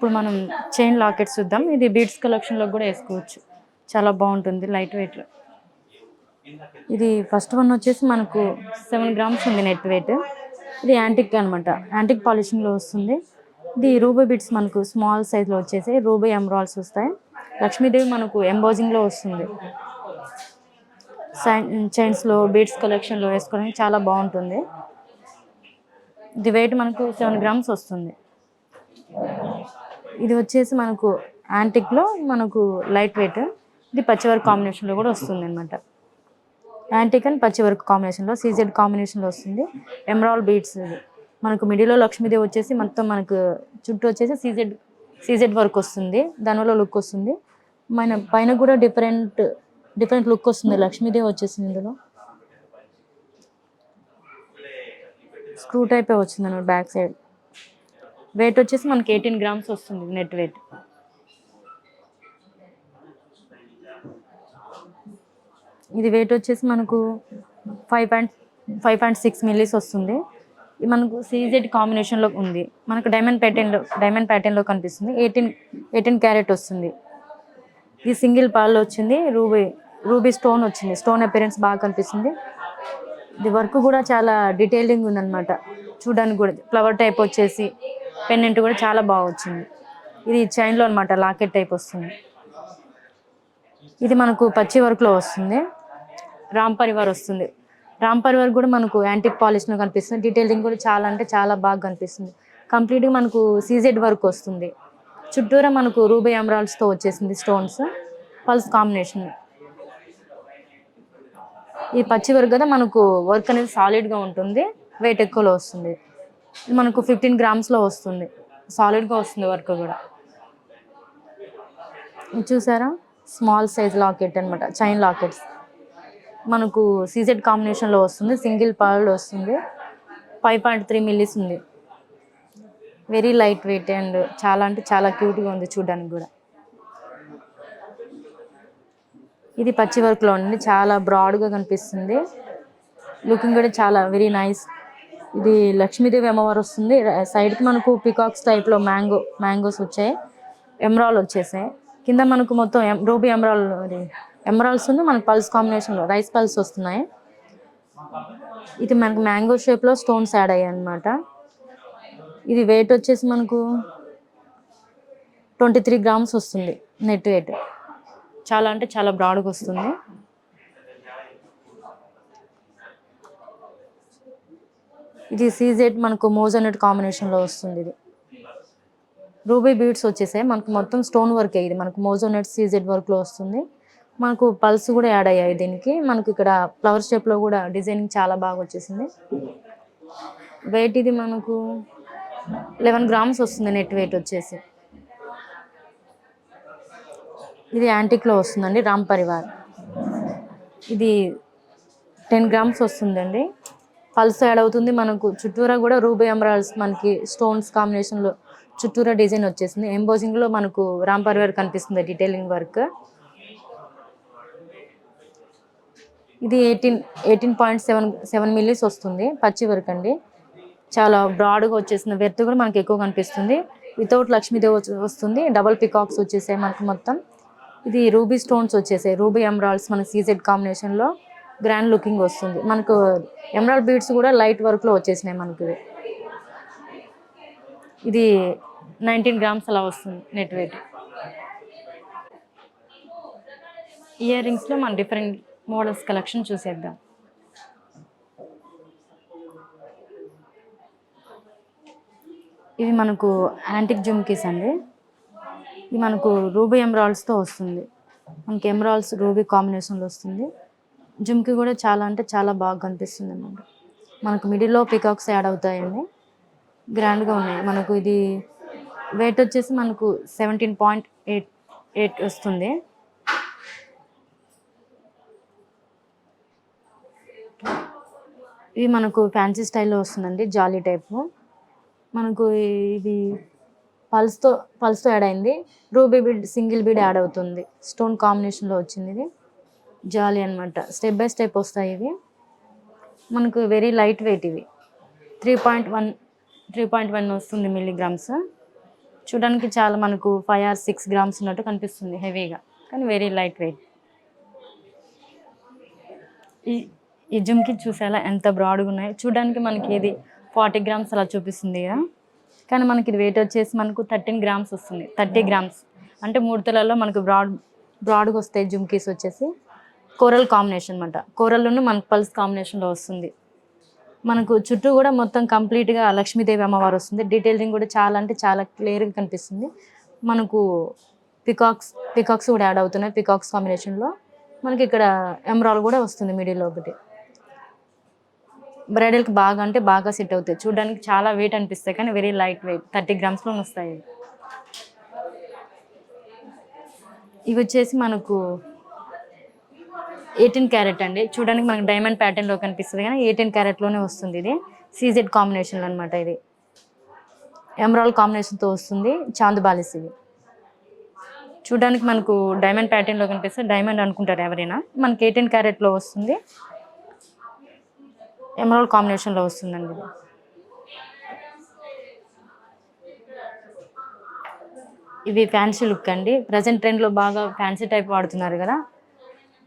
ఇప్పుడు మనం chain lockets చూద్దాం. ఇది బీడ్స్ కలెక్షన్లో కూడా వేసుకోవచ్చు, చాలా బాగుంటుంది లైట్ వెయిట్లో. ఇది ఫస్ట్ వన్ వచ్చేసి మనకు 7 grams ఉంది నెట్ వెయిట్. ఇది యాంటిక్ అనమాట, యాంటిక్ పాలిషింగ్లో వస్తుంది. ఇది రూబీ బీడ్స్ మనకు స్మాల్ సైజ్లో వచ్చేసి రూబీ ఎమరాల్డ్స్ వస్తాయి. లక్ష్మీదేవి మనకు ఎంబోజింగ్లో వస్తుంది. చైన్స్లో బీడ్స్ కలెక్షన్లో వేసుకోవడానికి చాలా బాగుంటుంది. ఇది వెయిట్ మనకు 7 grams వస్తుంది. ఇది వచ్చేసి మనకు యాంటిక్లో మనకు లైట్ వెయిట్. ఇది పచ్చివర్క్ కాంబినేషన్లో కూడా వస్తుంది అనమాట. యాంటిక్ అండ్ పచ్చివర్క్ కాంబినేషన్లో సీజెడ్ కాంబినేషన్లో వస్తుంది. ఎమరాల్డ్ బీడ్స్ ఇది మనకు మిడిల్లో లక్ష్మీదేవి వచ్చేసి మొత్తం మనకు చుట్టూ వచ్చేసి సీజెడ్ వర్క్ వస్తుంది. దానివల్ల లుక్ వస్తుంది. మన పైన కూడా డిఫరెంట్ లుక్ వస్తుంది. లక్ష్మీదేవి వచ్చేసింది ఇందులో స్క్రూ టైపే వచ్చింది అన్నమాట బ్యాక్ సైడ్. వెయిట్ వచ్చేసి మనకి 18 grams వస్తుంది నెట్ వెయిట్. ఇది వెయిట్ వచ్చేసి మనకు 5.6 millis వస్తుంది. ఇది మనకు సీజెడ్ కాంబినేషన్లో ఉంది. మనకు డైమండ్ ప్యాటర్న్లో కనిపిస్తుంది. 18 carat వస్తుంది. ఇది సింగిల్ పాల్లో వచ్చింది. రూబీ స్టోన్ వచ్చింది. స్టోన్ అపిరెన్స్ బాగా కనిపిస్తుంది. ఇది వర్క్ కూడా చాలా డీటెయిలింగ్ ఉందన్నమాట. చూడడానికి కూడా ఫ్లవర్ టైప్ వచ్చేసి పెండెంట్ కూడా చాలా బాగా వచ్చింది. ఇది చైన్లో అనమాట, లాకెట్ టైప్ వస్తుంది. ఇది మనకు పచ్చి వర్క్లో వస్తుంది. రామ్ పరివార్ వస్తుంది. రామ్ పరివార్ కూడా మనకు యాంటిక్ పాలిష్లో కనిపిస్తుంది. డీటెయిలింగ్ కూడా చాలా అంటే చాలా బాగా కనిపిస్తుంది. కంప్లీట్గా మనకు సీజెడ్ వర్క్ వస్తుంది. చుట్టూరా మనకు రూబీ ఎమరాల్డ్స్తో వచ్చేసింది స్టోన్స్, పల్స్ కాంబినేషన్. ఈ పచ్చి వర్క్ కదా మనకు వర్క్ అనేది సాలిడ్గా ఉంటుంది, వెయిట్ ఎక్కువలో వస్తుంది. ఇది మనకు 15 grams వస్తుంది. సాలిడ్గా వస్తుంది వర్క్ కూడా. ఇది చూసారా, స్మాల్ సైజ్ లాకెట్ అనమాట, చైన్ లాకెట్స్. మనకు సీజెడ్ కాంబినేషన్లో వస్తుంది. సింగిల్ పాల్లో వస్తుంది. 5.3 millis ఉంది. వెరీ లైట్ వెయిట్ అండ్ చాలా అంటే చాలా క్యూట్గా ఉంది చూడడానికి కూడా. ఇది పచ్చి వర్క్లో ఉంది, చాలా బ్రాడ్గా కనిపిస్తుంది. లుకింగ్ కూడా చాలా వెరీ నైస్. ఇది లక్ష్మీదేవి అమ్మవారు వస్తుంది. సైడ్కి మనకు పికాక్స్ టైప్లో మ్యాంగోస్ వచ్చాయి. ఎమరాల్డ్ వచ్చేసాయి. కింద మనకు మొత్తం రూబీ ఎమరాల్డ్స్ ఉంది. మనకు పల్స్ కాంబినేషన్లో రైస్ పల్స్ వస్తున్నాయి. ఇది మనకు మ్యాంగో షేప్లో స్టోన్స్ యాడ్ అయ్యాయి అనమాట. ఇది వెయిట్ వచ్చేసి మనకు 23 grams వస్తుంది నెట్ వెయిట్. చాలా అంటే చాలా బ్రాడ్గా వస్తుంది. ఇది సీజెడ్ మనకు మోజోనెట్ కాంబినేషన్లో వస్తుంది. ఇది రూబీ బీడ్స్ వచ్చేసాయి. మనకు మొత్తం స్టోన్ వర్క్ ఇది మనకు మోజోనెట్ సీజెడ్ వర్క్లో వస్తుంది. మనకు పల్స్ కూడా యాడ్ అయ్యాయి దీనికి. మనకు ఇక్కడ ఫ్లవర్ షేప్లో కూడా డిజైనింగ్ చాలా బాగా వచ్చేసింది. వెయిట్ ఇది మనకు 11 grams వస్తుంది నెట్ వెయిట్ వచ్చేసి. ఇది యాంటిక్లో వస్తుందండి, రామ్ పరివార్. ఇది 10 grams వస్తుందండి. పల్స్ యాడ్ అవుతుంది. మనకు చుట్టూరా కూడా రూబీ ఎమరాల్డ్స్ మనకి స్టోన్స్ కాంబినేషన్లో చుట్టూరా డిజైన్ వచ్చేసింది. ఎంబోజింగ్లో మనకు రామ్ పరివార్ కనిపిస్తుంది డీటెయిలింగ్ వర్క్. ఇది 18.7 millis వస్తుంది. పచ్చి వర్క్ అండి, చాలా బ్రాడ్గా వచ్చేసింది. వెర్త్ కూడా మనకి ఎక్కువ కనిపిస్తుంది. వితౌట్ లక్ష్మీదేవి వస్తుంది. డబల్ పికాక్స్ వచ్చేసాయి మనకు మొత్తం. ఇది రూబీ స్టోన్స్ వచ్చేసాయి. రూబీ ఎమరాల్డ్స్ మన సీజెడ్ కాంబినేషన్లో గ్రాండ్ లుకింగ్ వస్తుంది. మనకు ఎమరాల్డ్ బీడ్స్ కూడా లైట్ వర్క్లో వచ్చేసినాయి మనకు. ఇది 19 grams అలా వస్తుంది నెట్ వెయిట్. ఇయర్ రింగ్స్లో మన డిఫరెంట్ మోడల్స్ కలెక్షన్ చూసేద్దాం. ఇవి మనకు యాంటిక్ జుమ్కీస్ అండి. ఇది మనకు రూబీ ఎమరాల్డ్స్తో వస్తుంది. మనకి ఎమరాల్డ్స్ రూబీ కాంబినేషన్లో వస్తుంది. జుమ్కీ కూడా చాలా అంటే చాలా బాగా కనిపిస్తుంది అన్నమాట. మనకు మిడిల్లో పికాక్స్ యాడ్ అవుతాయండి, గ్రాండ్గా ఉన్నాయి. మనకు ఇది వెయిట్ వచ్చేసి మనకు 17.8 వస్తుంది. ఇది మనకు ఫ్యాన్సీ స్టైల్లో వస్తుందండి, జాలీ టైపు. మనకు ఇది పల్స్తో యాడ్ అయింది. Ruby bead single bead add అవుతుంది. స్టోన్ కాంబినేషన్లో వచ్చింది. ఇది జాలీ అనమాట. స్టెప్ బై స్టెప్ వస్తాయి ఇవి. మనకు వెరీ లైట్ వెయిట్. ఇవి 3.1 వస్తుంది మిల్లీగ్రామ్స్. చూడడానికి చాలా మనకు 5 or 6 గ్రామ్స్ ఉన్నట్టు కనిపిస్తుంది హెవీగా, కానీ వెరీ లైట్ వెయిట్. ఈ ఈ జుమ్కి చూసేలా ఎంత బ్రాడ్గా ఉన్నాయో. చూడడానికి మనకి ఇది 40 గ్రామ్స్ అలా చూపిస్తుంది కదా, కానీ మనకి ఇది వెయిట్ వచ్చేసి మనకు 13 గ్రామ్స్ వస్తుంది. 30 గ్రామ్స్ అంటే 3 తులాల్లో మనకు బ్రాడ్గా వస్తాయి. జుమ్కీస్ వచ్చేసి కోరల్ కాంబినేషన్ అనమాట. కోరల్లోనూ మనకు పల్స్ కాంబినేషన్లో వస్తుంది. మనకు చుట్టూ కూడా మొత్తం కంప్లీట్గా లక్ష్మీదేవి అమ్మవారు వస్తుంది. డీటెయిలింగ్ కూడా చాలా అంటే చాలా క్లియర్గా కనిపిస్తుంది. మనకు పికాక్స్ కూడా యాడ్ అవుతున్నాయి. పికాక్స్ కాంబినేషన్లో మనకి ఇక్కడ ఎమరాల్డ్ కూడా వస్తుంది మిడిల్లో ఒకటి. బ్రైడల్కి బాగా అంటే బాగా సెట్ అవుతాయి. చూడడానికి చాలా వెయిట్ అనిపిస్తాయి, కానీ వెరీ లైట్ వెయిట్. 30 గ్రామ్స్లో వస్తాయి. ఇవి వచ్చేసి మనకు 18 క్యారెట్ అండి. చూడడానికి మనకు డైమండ్ ప్యాటర్న్లో కనిపిస్తుంది, కానీ 18 క్యారెట్లోనే వస్తుంది. ఇది సీజెడ్ కాంబినేషన్లో అనమాట. ఇది ఎమరాల్డ్ కాంబినేషన్తో వస్తుంది. చాందుబాలిస్ ఇవి చూడడానికి మనకు డైమండ్ ప్యాటర్న్లో కనిపిస్తే డైమండ్ అనుకుంటారు ఎవరైనా. మనకి 18 క్యారెట్లో వస్తుంది. ఎమరాల్డ్ కాంబినేషన్లో వస్తుందండి. ఇవి ఫ్యాన్సీ లుక్ అండి. ప్రజెంట్ ట్రెండ్లో బాగా ఫ్యాన్సీ టైప్ వాడుతున్నారు కదా.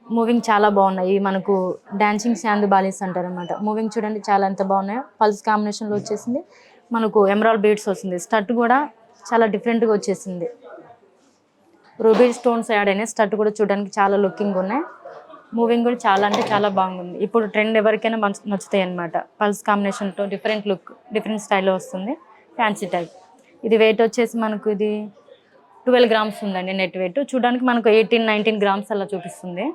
మూవింగ్ చాలా బాగున్నాయి. మనకు డాన్సింగ్ శాందు బాలీస్ అంటారు అనమాట. మూవింగ్ చూడండి చాలా ఎంత బాగున్నాయో. పల్స్ కాంబినేషన్లో వచ్చేసింది. మనకు ఎమరాల్డ్ బీడ్స్ వస్తుంది. స్టడ్ కూడా చాలా డిఫరెంట్గా వచ్చేసింది. రూబీ స్టోన్స్ యాడ్ అయినాయి. స్టడ్ కూడా చూడడానికి చాలా లుకింగ్ ఉన్నాయి. మూవింగ్ కూడా చాలా అంటే చాలా బాగుంది. ఇప్పుడు ట్రెండ్ ఎవరికైనా నచ్చుతాయి అనమాట. పల్స్ కాంబినేషన్తో డిఫరెంట్ లుక్, డిఫరెంట్ స్టైల్లో వస్తుంది. Fancy type. ఇది వెయిట్ వచ్చేసి మనకు ఇది 12 గ్రామ్స్ ఉందండి నెట్ వెయిట్. చూడడానికి మనకు 18-19 గ్రామ్స్ అలా చూపిస్తుంది.